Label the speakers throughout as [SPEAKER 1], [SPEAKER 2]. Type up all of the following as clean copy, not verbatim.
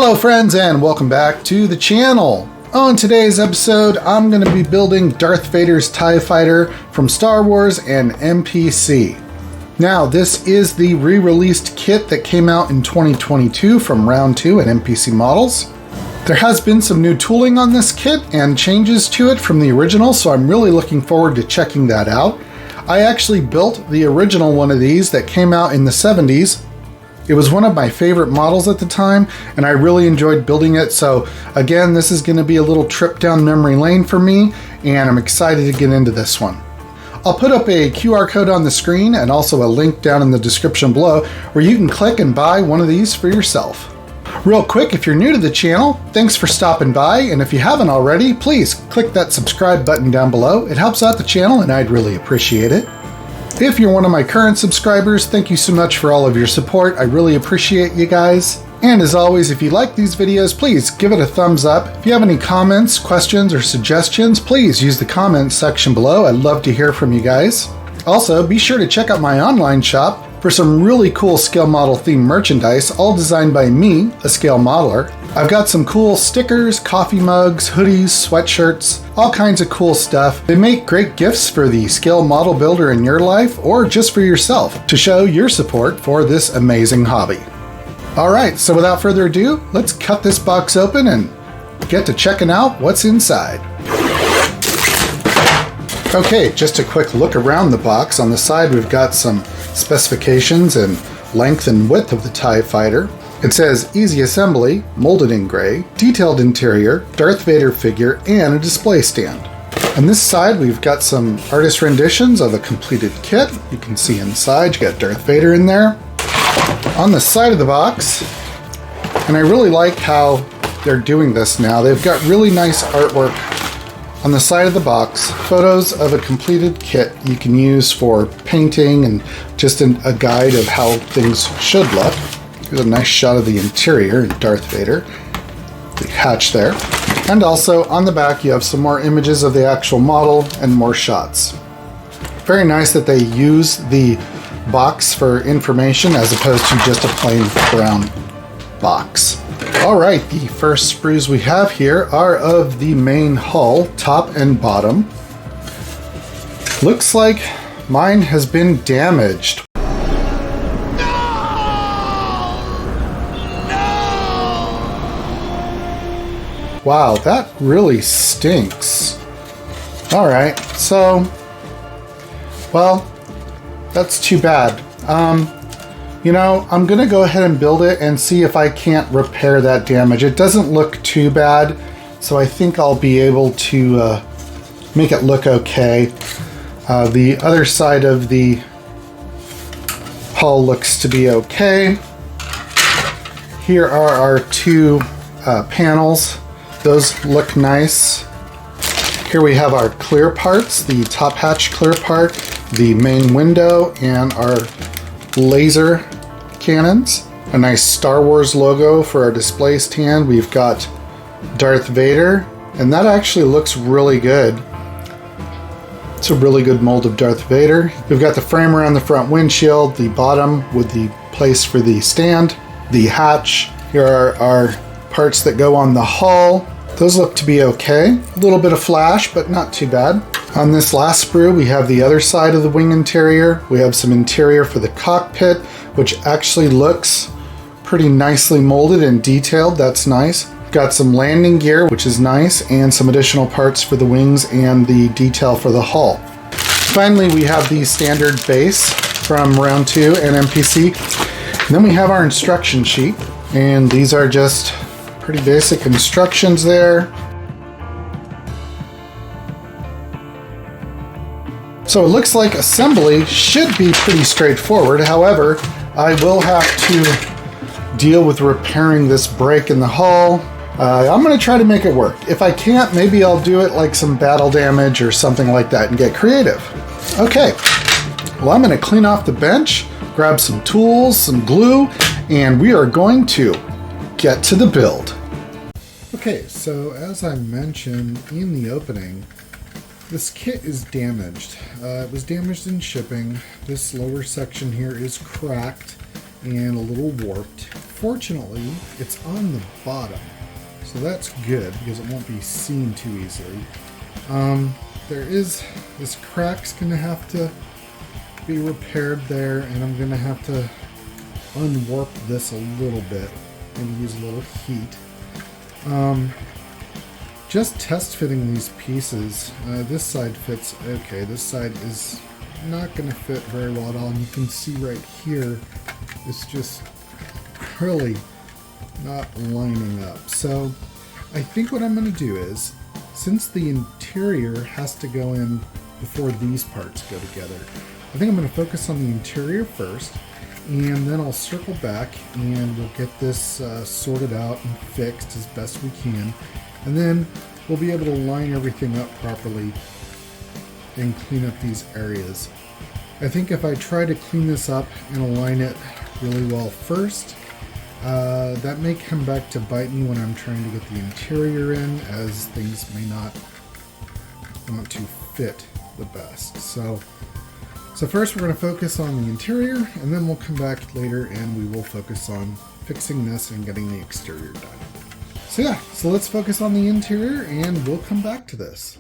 [SPEAKER 1] Hello friends and welcome back to the channel. On today's episode, I'm going to be building Darth Vader's TIE Fighter from Star Wars and MPC. Now this is the re-released kit that came out in 2022 from round 2 at MPC Models. There has been some new tooling on this kit and changes to it from the original, so I'm really looking forward to checking that out. I actually built the original one of these that came out in the 70s. It was one of my favorite models at the time, and I really enjoyed building it. So again, this is going to be a little trip down memory lane for me, and I'm excited to get into this one. I'll put up a QR code on the screen and also a link down in the description below where you can click and buy one of these for yourself. Real quick, if you're new to the channel, thanks for stopping by, and if you haven't already, please click that subscribe button down below. It helps out the channel and I'd really appreciate it. If you're one of my current subscribers, thank you so much for all of your support. I really appreciate you guys. And as always, if you like these videos, please give it a thumbs up. If you have any comments, questions, or suggestions, please use the comments section below. I'd love to hear from you guys. Also, be sure to check out my online shop for some really cool scale model themed merchandise, all designed by me, a scale modeler. I've got some cool stickers, coffee mugs, hoodies, sweatshirts, all kinds of cool stuff. They make great gifts for the scale model builder in your life or just for yourself to show your support for this amazing hobby. All right, so without further ado, let's cut this box open and get to checking out what's inside. Okay, just a quick look around the box. On the side, we've got some specifications and length and width of the TIE Fighter. It says easy assembly, molded in gray, detailed interior, Darth Vader figure, and a display stand. On this side, we've got some artist renditions of a completed kit. You can see inside, you got Darth Vader in there. On the side of the box, and I really like how they're doing this now, they've got really nice artwork on the side of the box, photos of a completed kit you can use for painting and just a guide of how things should look. Here's a nice shot of the interior in Darth Vader, the hatch there. And also on the back you have some more images of the actual model and more shots. Very nice that they use the box for information as opposed to just a plain brown box. Alright, the first sprues we have here are of the main hull, top and bottom. Looks like mine has been damaged. Wow, that really stinks. Alright, so, well, that's too bad. You know, I'm gonna go ahead and build it and see if I can't repair that damage. It doesn't look too bad, so I think I'll be able to make it look okay. The other side of the hull looks to be okay. Here are our two panels. Those look nice. Here we have our clear parts, the top hatch clear part, the main window, and our laser cannons. A nice Star Wars logo for our display stand. We've got Darth Vader, and that actually looks really good. It's a really good mold of Darth Vader. We've got the frame around the front windshield, the bottom with the place for the stand, the hatch. Here are our parts that go on the hull. Those look to be okay. A little bit of flash, but not too bad. On this last sprue, we have the other side of the wing interior. We have some interior for the cockpit, which actually looks pretty nicely molded and detailed. That's nice. Got some landing gear, which is nice, and some additional parts for the wings and the detail for the hull. Finally, we have the standard base from round 2 and MPC. And then we have our instruction sheet, and these are just pretty basic instructions there. So it looks like assembly should be pretty straightforward. However, I will have to deal with repairing this break in the hull. I'm going to try to make it work. If I can't, maybe I'll do it like some battle damage or something like that and get creative. Okay, well, I'm going to clean off the bench, grab some tools, some glue, and we are going to get to the build. Okay, so as I mentioned in the opening, this kit is damaged. It was damaged in shipping. This lower section here is cracked and a little warped. fortunately, it's on the bottom. So that's good because it won't be seen too easily. This crack's gonna have to be repaired there, and I'm gonna have to unwarp this a little bit and use a little heat. Just test fitting these pieces. This side fits okay. This side is not gonna fit very well at all, and you can see right here, it's just really not lining up. So I think what I'm going to do is, since the interior has to go in before these parts go together, I think I'm going to focus on the interior first, and then I'll circle back and we'll get this sorted out and fixed as best we can, and then we'll be able to line everything up properly and clean up these areas. I think if I try to clean this up and align it really well first, that may come back to bite me when I'm trying to get the interior in, as things may not want to fit the best. So first we're going to focus on the interior, and then we'll come back later and we will focus on fixing this and getting the exterior done. So let's focus on the interior and we'll come back to this.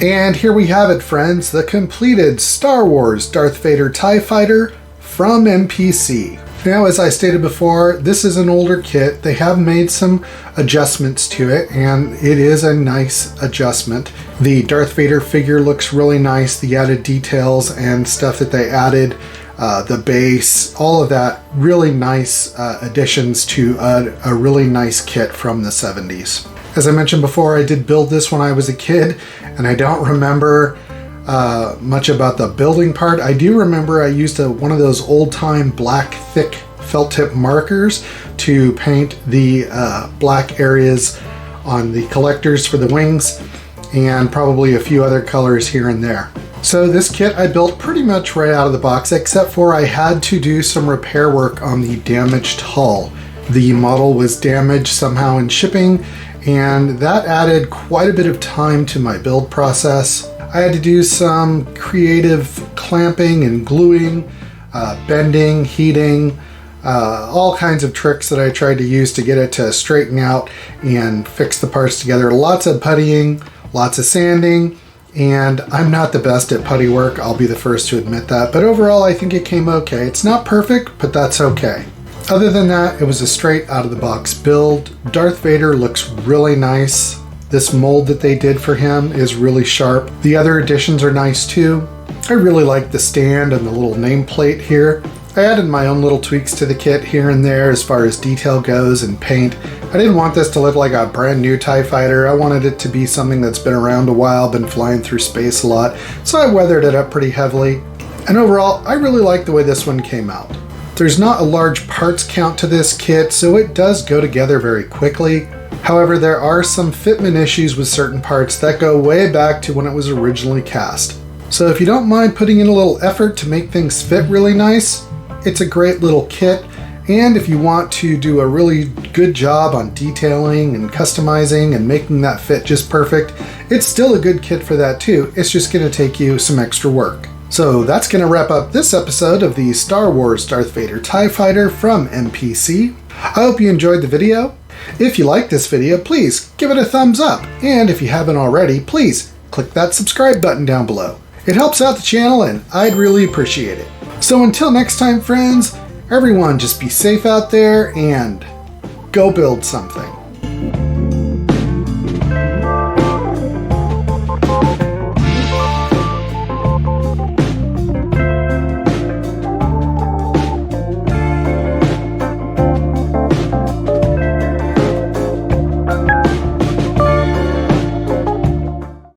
[SPEAKER 1] And here we have it, friends, the completed Star Wars Darth Vader TIE Fighter from MPC. Now, as I stated before, this is an older kit. They have made some adjustments to it, and it is a nice adjustment. The Darth Vader figure looks really nice. The added details and stuff that they added, the base, all of that, really nice additions to a really nice kit from the 70s. As I mentioned before, I did build this when I was a kid, and I don't remember much about the building part. I do remember I used one of those old-time black thick felt tip markers to paint the black areas on the collectors for the wings, and probably a few other colors here and there. So this kit I built pretty much right out of the box, except for I had to do some repair work on the damaged hull. The model was damaged somehow in shipping, and that added quite a bit of time to my build process. I had to do some creative clamping and gluing, bending, heating, all kinds of tricks that I tried to use to get it to straighten out and fix the parts together. Lots of puttying, lots of sanding, and I'm not the best at putty work, I'll be the first to admit that, but overall I think it came okay. It's not perfect, but that's okay. Other than that, it was a straight out of the box build. Darth Vader looks really nice. This mold that they did for him is really sharp. The other additions are nice too. I really like the stand and the little nameplate here. I added my own little tweaks to the kit here and there as far as detail goes and paint. I didn't want this to look like a brand new TIE fighter. I wanted it to be something that's been around a while, been flying through space a lot, so I weathered it up pretty heavily. And overall, I really like the way this one came out. There's not a large parts count to this kit, so it does go together very quickly. However, there are some fitment issues with certain parts that go way back to when it was originally cast. So if you don't mind putting in a little effort to make things fit really nice, it's a great little kit. And if you want to do a really good job on detailing and customizing and making that fit just perfect, it's still a good kit for that too. It's just going to take you some extra work. So that's going to wrap up this episode of the Star Wars Darth Vader TIE Fighter from MPC. I hope you enjoyed the video. If you liked this video, please give it a thumbs up. And if you haven't already, please click that subscribe button down below. It helps out the channel and I'd really appreciate it. So until next time, friends, everyone just be safe out there and go build something.